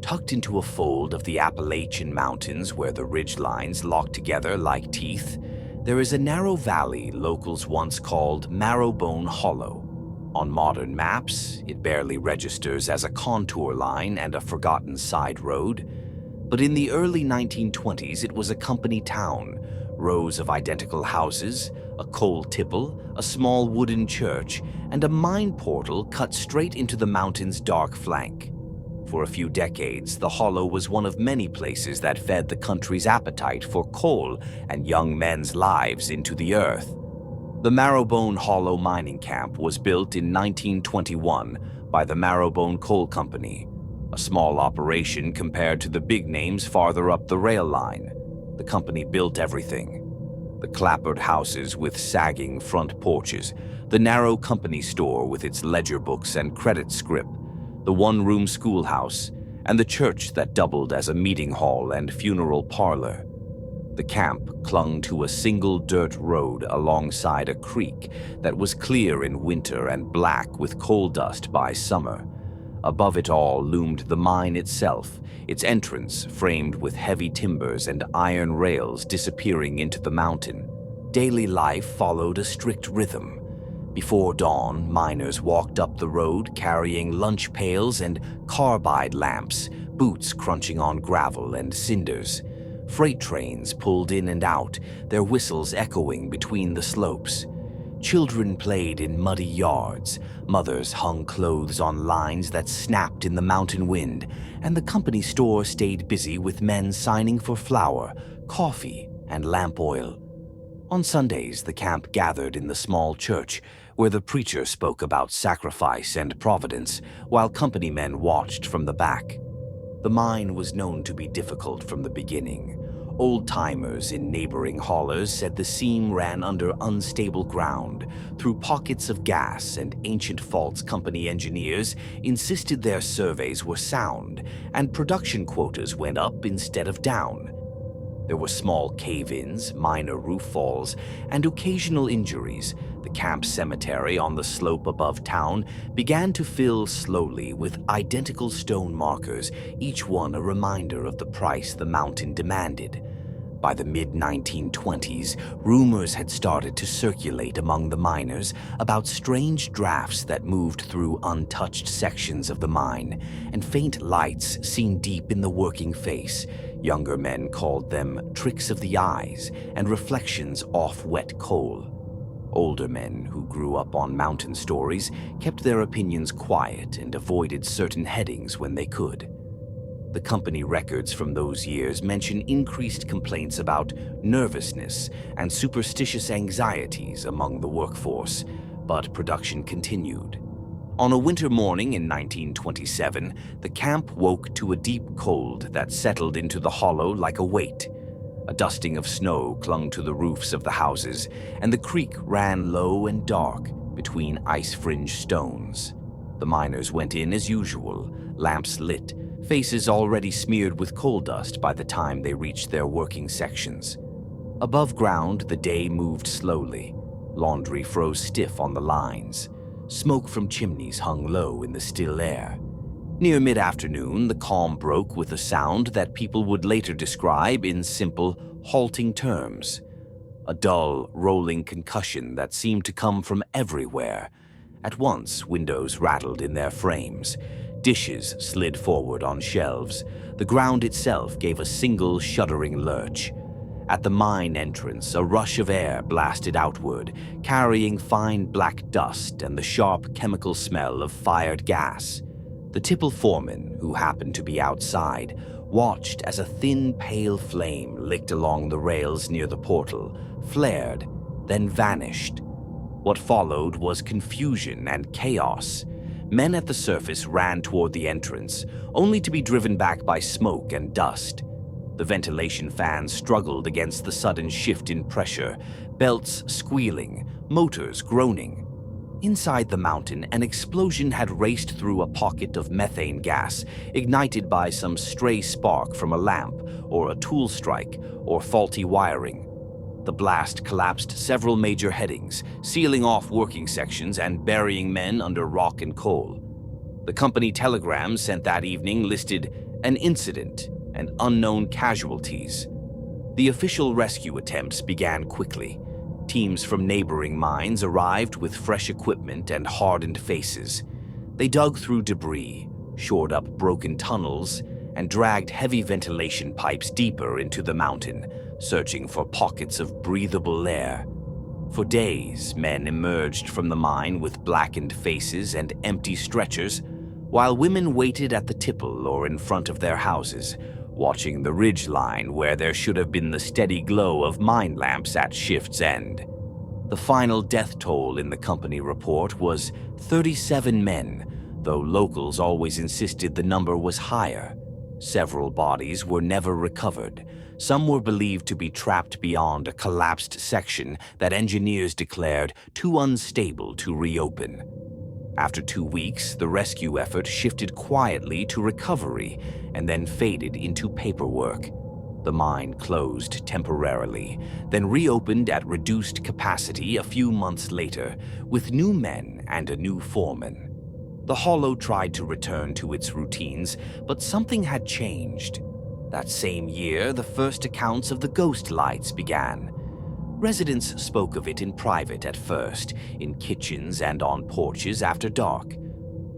Tucked into a fold of the Appalachian Mountains where the ridgelines lock together like teeth, there is a narrow valley locals once called Marrowbone Hollow. On modern maps, it barely registers as a contour line and a forgotten side road, but in the early 1920s it was a company town, rows of identical houses, a coal tipple, a small wooden church, and a mine portal cut straight into the mountain's dark flank. For a few decades, the hollow was one of many places that fed the country's appetite for coal and young men's lives into the earth. The Marrowbone Hollow mining camp was built in 1921 by the Marrowbone Coal Company, a small operation compared to the big names farther up the rail line. The company built everything. The clapboard houses with sagging front porches, the narrow company store with its ledger books and credit script, the one-room schoolhouse, and the church that doubled as a meeting hall and funeral parlor. The camp clung to a single dirt road alongside a creek that was clear in winter and black with coal dust by summer. Above it all loomed the mine itself, its entrance framed with heavy timbers and iron rails disappearing into the mountain. Daily life followed a strict rhythm. Before dawn, miners walked up the road carrying lunch pails and carbide lamps, boots crunching on gravel and cinders. Freight trains pulled in and out, their whistles echoing between the slopes. Children played in muddy yards, mothers hung clothes on lines that snapped in the mountain wind, and the company store stayed busy with men signing for flour, coffee, and lamp oil. On Sundays, the camp gathered in the small church, where the preacher spoke about sacrifice and providence, while company men watched from the back. The mine was known to be difficult from the beginning. Old-timers in neighboring hollers said the seam ran under unstable ground, through pockets of gas, and ancient faults company engineers insisted their surveys were sound, and production quotas went up instead of down. There were small cave-ins, minor roof falls, and occasional injuries. The camp cemetery on the slope above town began to fill slowly with identical stone markers, each one a reminder of the price the mountain demanded. By the mid-1920s, rumors had started to circulate among the miners about strange drafts that moved through untouched sections of the mine, and faint lights seen deep in the working face. Younger men called them tricks of the eyes and reflections off wet coal. Older men who grew up on mountain stories kept their opinions quiet and avoided certain headings when they could. The company records from those years mention increased complaints about nervousness and superstitious anxieties among the workforce, but production continued. On a winter morning in 1927, the camp woke to a deep cold that settled into the hollow like a weight. A dusting of snow clung to the roofs of the houses, and the creek ran low and dark between ice-fringed stones. The miners went in as usual, lamps lit, faces already smeared with coal dust by the time they reached their working sections. Above ground, the day moved slowly. Laundry froze stiff on the lines. Smoke from chimneys hung low in the still air. Near mid-afternoon, the calm broke with a sound that people would later describe in simple, halting terms. A dull, rolling concussion that seemed to come from everywhere. At once, windows rattled in their frames. Dishes slid forward on shelves. The ground itself gave a single shuddering lurch. At the mine entrance, a rush of air blasted outward, carrying fine black dust and the sharp chemical smell of fired gas. The tipple foreman, who happened to be outside, watched as a thin, pale flame licked along the rails near the portal, flared, then vanished. What followed was confusion and chaos. Men at the surface ran toward the entrance, only to be driven back by smoke and dust. The ventilation fans struggled against the sudden shift in pressure, belts squealing, motors groaning. Inside the mountain, an explosion had raced through a pocket of methane gas, ignited by some stray spark from a lamp, or a tool strike, or faulty wiring. The blast collapsed several major headings, sealing off working sections and burying men under rock and coal. The company telegram sent that evening listed an incident and unknown casualties. The official rescue attempts began quickly. Teams from neighboring mines arrived with fresh equipment and hardened faces. They dug through debris, shored up broken tunnels, and dragged heavy ventilation pipes deeper into the mountain, searching for pockets of breathable air. For days, men emerged from the mine with blackened faces and empty stretchers, while women waited at the tipple or in front of their houses, watching the ridge line where there should have been the steady glow of mine lamps at shift's end. The final death toll in the company report was 37 men, though locals always insisted the number was higher. Several bodies were never recovered. Some were believed to be trapped beyond a collapsed section that engineers declared too unstable to reopen. After 2 weeks, the rescue effort shifted quietly to recovery and then faded into paperwork. The mine closed temporarily, then reopened at reduced capacity a few months later with new men and a new foreman. The Hollow tried to return to its routines, but something had changed. That same year, the first accounts of the ghost lights began. Residents spoke of it in private at first, in kitchens and on porches after dark.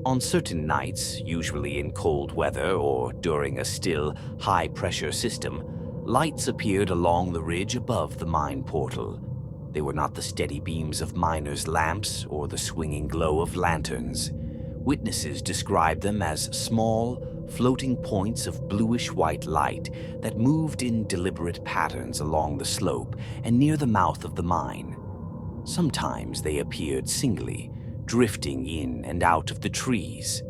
On certain nights, usually in cold weather or during a still, high-pressure system, lights appeared along the ridge above the mine portal. They were not the steady beams of miners' lamps or the swinging glow of lanterns. Witnesses described them as small, floating points of bluish-white light that moved in deliberate patterns along the slope and near the mouth of the mine. Sometimes they appeared singly, drifting in and out of the trees.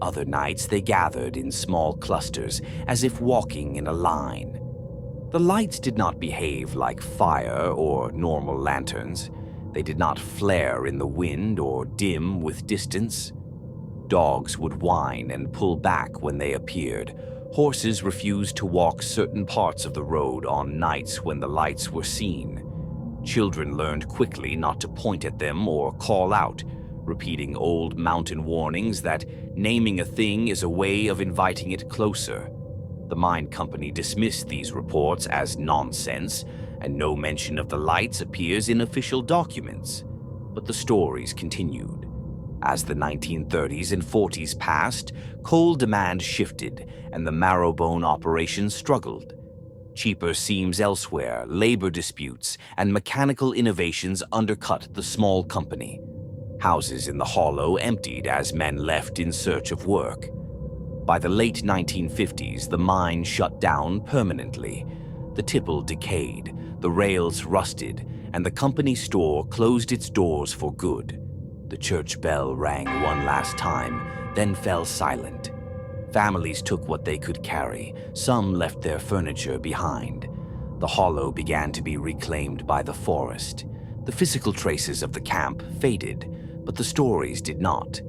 Other nights they gathered in small clusters, as if walking in a line. The lights did not behave like fire or normal lanterns. They did not flare in the wind or dim with distance. Dogs would whine and pull back when they appeared. Horses refused to walk certain parts of the road on nights when the lights were seen. Children learned quickly not to point at them or call out, repeating old mountain warnings that naming a thing is a way of inviting it closer. The mine company dismissed these reports as nonsense, and no mention of the lights appears in official documents. But the stories continued. As the 1930s and 40s passed, coal demand shifted and the Marrowbone operation struggled. Cheaper seams elsewhere, labor disputes, and mechanical innovations undercut the small company. Houses in the Hollow emptied as men left in search of work. By the late 1950s, the mine shut down permanently. The tipple decayed, the rails rusted, and the company store closed its doors for good. The church bell rang one last time, then fell silent. Families took what they could carry. Some left their furniture behind. The Hollow began to be reclaimed by the forest. The physical traces of the camp faded, but the stories did not.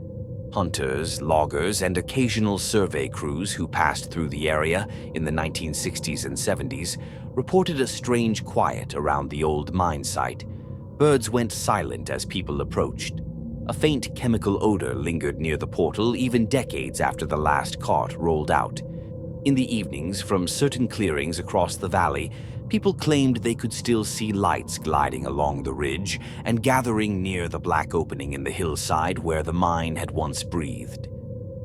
Hunters, loggers, and occasional survey crews who passed through the area in the 1960s and 70s reported a strange quiet around the old mine site. Birds went silent as people approached. A faint chemical odor lingered near the portal even decades after the last cart rolled out. In the evenings, from certain clearings across the valley, people claimed they could still see lights gliding along the ridge and gathering near the black opening in the hillside where the mine had once breathed.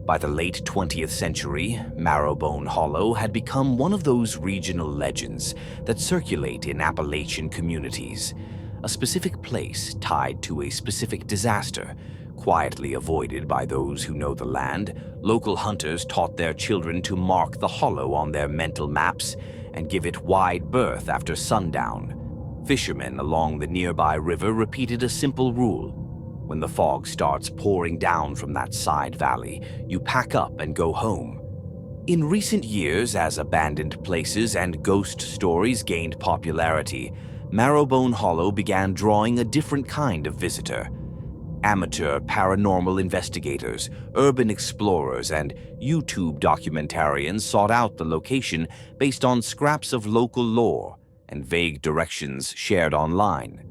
By the late 20th century, Marrowbone Hollow had become one of those regional legends that circulate in Appalachian communities. A specific place tied to a specific disaster, quietly avoided by those who know the land. Local hunters taught their children to mark the hollow on their mental maps and give it wide berth after sundown. Fishermen along the nearby river repeated a simple rule. When the fog starts pouring down from that side valley, you pack up and go home. In recent years, as abandoned places and ghost stories gained popularity, Marrowbone Hollow began drawing a different kind of visitor. Amateur paranormal investigators, urban explorers, and YouTube documentarians sought out the location based on scraps of local lore and vague directions shared online.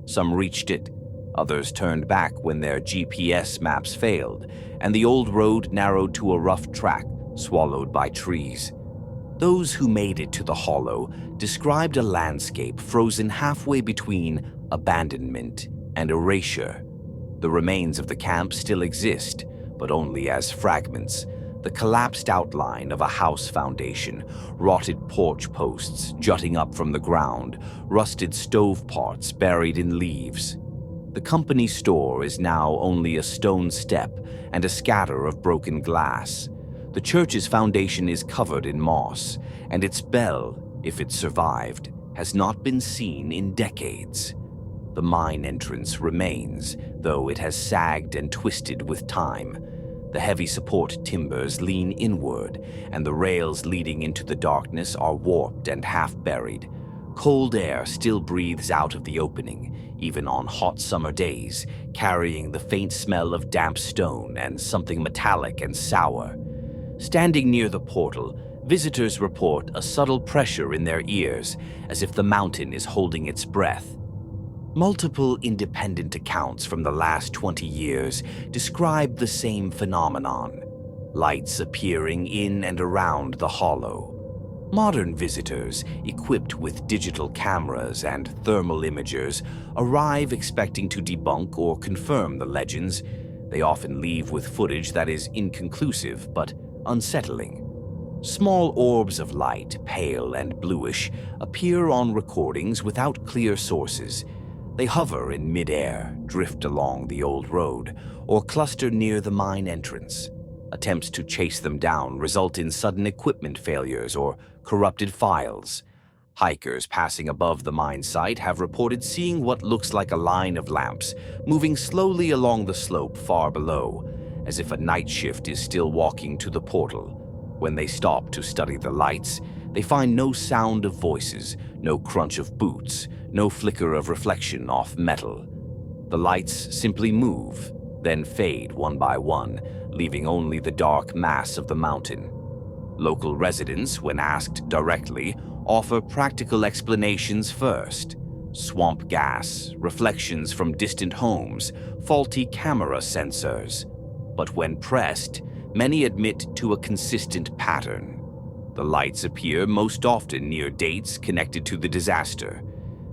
Some reached it, others turned back when their GPS maps failed, and the old road narrowed to a rough track swallowed by trees. Those who made it to the hollow described a landscape frozen halfway between abandonment and erasure. The remains of the camp still exist, but only as fragments. The collapsed outline of a house foundation, rotted porch posts jutting up from the ground, rusted stove parts buried in leaves. The company store is now only a stone step and a scatter of broken glass. The church's foundation is covered in moss, and its bell, if it survived, has not been seen in decades. The mine entrance remains, though it has sagged and twisted with time. The heavy support timbers lean inward, and the rails leading into the darkness are warped and half-buried. Cold air still breathes out of the opening, even on hot summer days, carrying the faint smell of damp stone and something metallic and sour. Standing near the portal, visitors report a subtle pressure in their ears, as if the mountain is holding its breath. Multiple independent accounts from the last 20 years describe the same phenomenon, lights appearing in and around the hollow. Modern visitors, equipped with digital cameras and thermal imagers, arrive expecting to debunk or confirm the legends. They often leave with footage that is inconclusive but unsettling. Small orbs of light, pale and bluish, appear on recordings without clear sources. They hover in midair, drift along the old road, or cluster near the mine entrance. Attempts to chase them down result in sudden equipment failures or corrupted files. Hikers passing above the mine site have reported seeing what looks like a line of lamps moving slowly along the slope far below, as if a night shift is still walking to the portal. When they stop to study the lights, they find no sound of voices, no crunch of boots, no flicker of reflection off metal. The lights simply move, then fade one by one, leaving only the dark mass of the mountain. Local residents, when asked directly, offer practical explanations first. Swamp gas, reflections from distant homes, faulty camera sensors. But when pressed, many admit to a consistent pattern. The lights appear most often near dates connected to the disaster,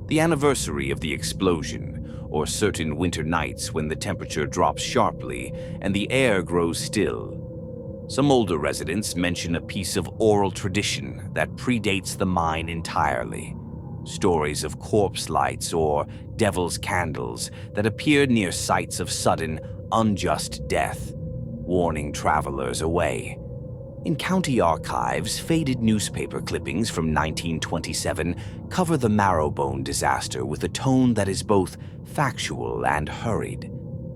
the anniversary of the explosion, or certain winter nights when the temperature drops sharply and the air grows still. Some older residents mention a piece of oral tradition that predates the mine entirely. Stories of corpse lights or devil's candles that appear near sites of sudden, unjust death, warning travelers away. In county archives, faded newspaper clippings from 1927 cover the Marrowbone disaster with a tone that is both factual and hurried.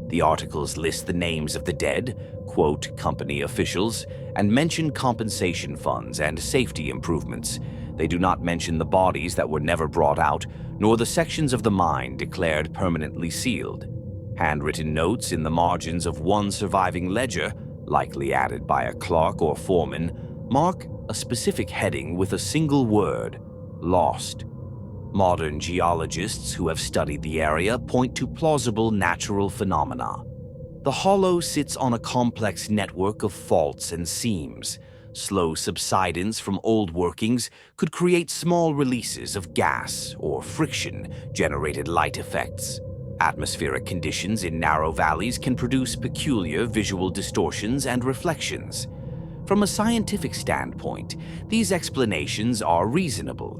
The articles list the names of the dead, quote company officials, and mention compensation funds and safety improvements. They do not mention the bodies that were never brought out, nor the sections of the mine declared permanently sealed. Handwritten notes in the margins of one surviving ledger, likely added by a clerk or foreman, mark a specific heading with a single word: lost. Modern geologists who have studied the area point to plausible natural phenomena. The hollow sits on a complex network of faults and seams. Slow subsidence from old workings could create small releases of gas or friction-generated light effects. Atmospheric conditions in narrow valleys can produce peculiar visual distortions and reflections. From a scientific standpoint, these explanations are reasonable.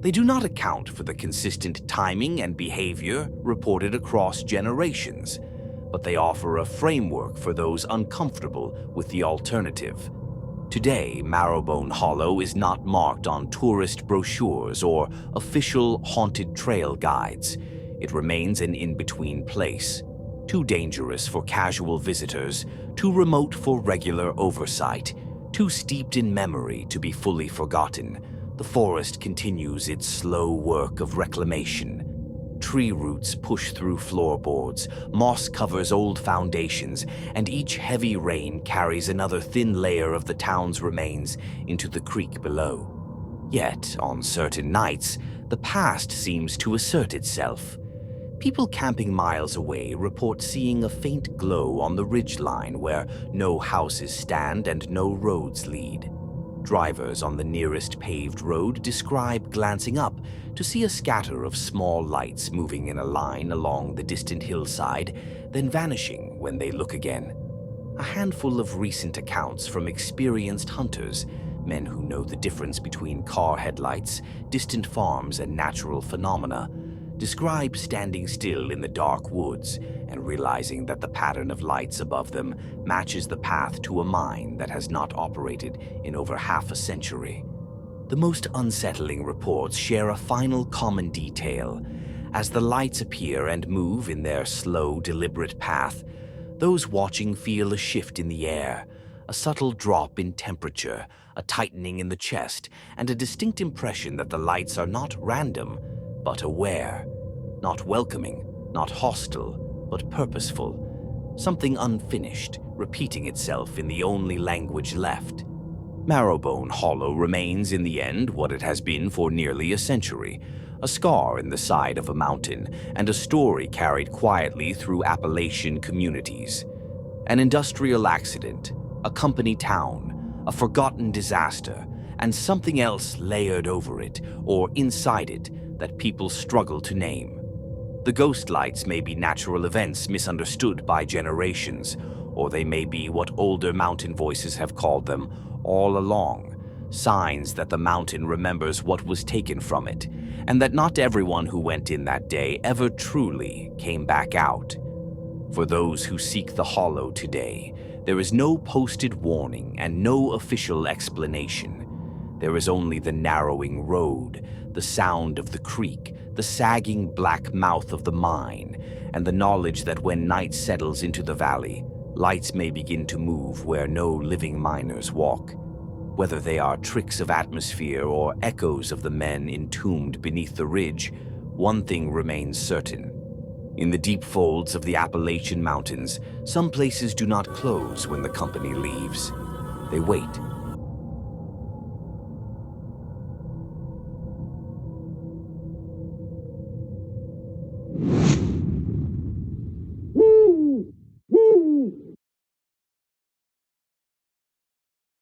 They do not account for the consistent timing and behavior reported across generations, but they offer a framework for those uncomfortable with the alternative. Today, Marrowbone Hollow is not marked on tourist brochures or official haunted trail guides. It remains an in-between place, too dangerous for casual visitors, too remote for regular oversight, too steeped in memory to be fully forgotten. The forest continues its slow work of reclamation. Tree roots push through floorboards, moss covers old foundations, and each heavy rain carries another thin layer of the town's remains into the creek below. Yet, on certain nights, The past seems to assert itself. People camping miles away report seeing a faint glow on the ridgeline where no houses stand and no roads lead. Drivers on the nearest paved road describe glancing up to see a scatter of small lights moving in a line along the distant hillside, then vanishing when they look again. A handful of recent accounts from experienced hunters, men who know the difference between car headlights, distant farms, and natural phenomena, describe standing still in the dark woods and realizing that the pattern of lights above them matches the path to a mine that has not operated in over half a century. The most unsettling reports share a final common detail. As the lights appear and move in their slow, deliberate path, those watching feel a shift in the air, a subtle drop in temperature, a tightening in the chest, and a distinct impression that the lights are not random, but aware. Not welcoming, not hostile, but purposeful. Something unfinished, repeating itself in the only language left. Marrowbone Hollow remains in the end what it has been for nearly a century, a scar in the side of a mountain and a story carried quietly through Appalachian communities. An industrial accident, a company town, a forgotten disaster, and something else layered over it or inside it that people struggle to name. The ghost lights may be natural events misunderstood by generations, or they may be what older mountain voices have called them all along, signs that the mountain remembers what was taken from it, and that not everyone who went in that day ever truly came back out. For those who seek the hollow today, there is no posted warning and no official explanation. There is only the narrowing road, the sound of the creek, the sagging black mouth of the mine, and the knowledge that when night settles into the valley, lights may begin to move where no living miners walk. Whether they are tricks of atmosphere or echoes of the men entombed beneath the ridge, one thing remains certain. In the deep folds of the Appalachian Mountains, some places do not close when the company leaves. They wait,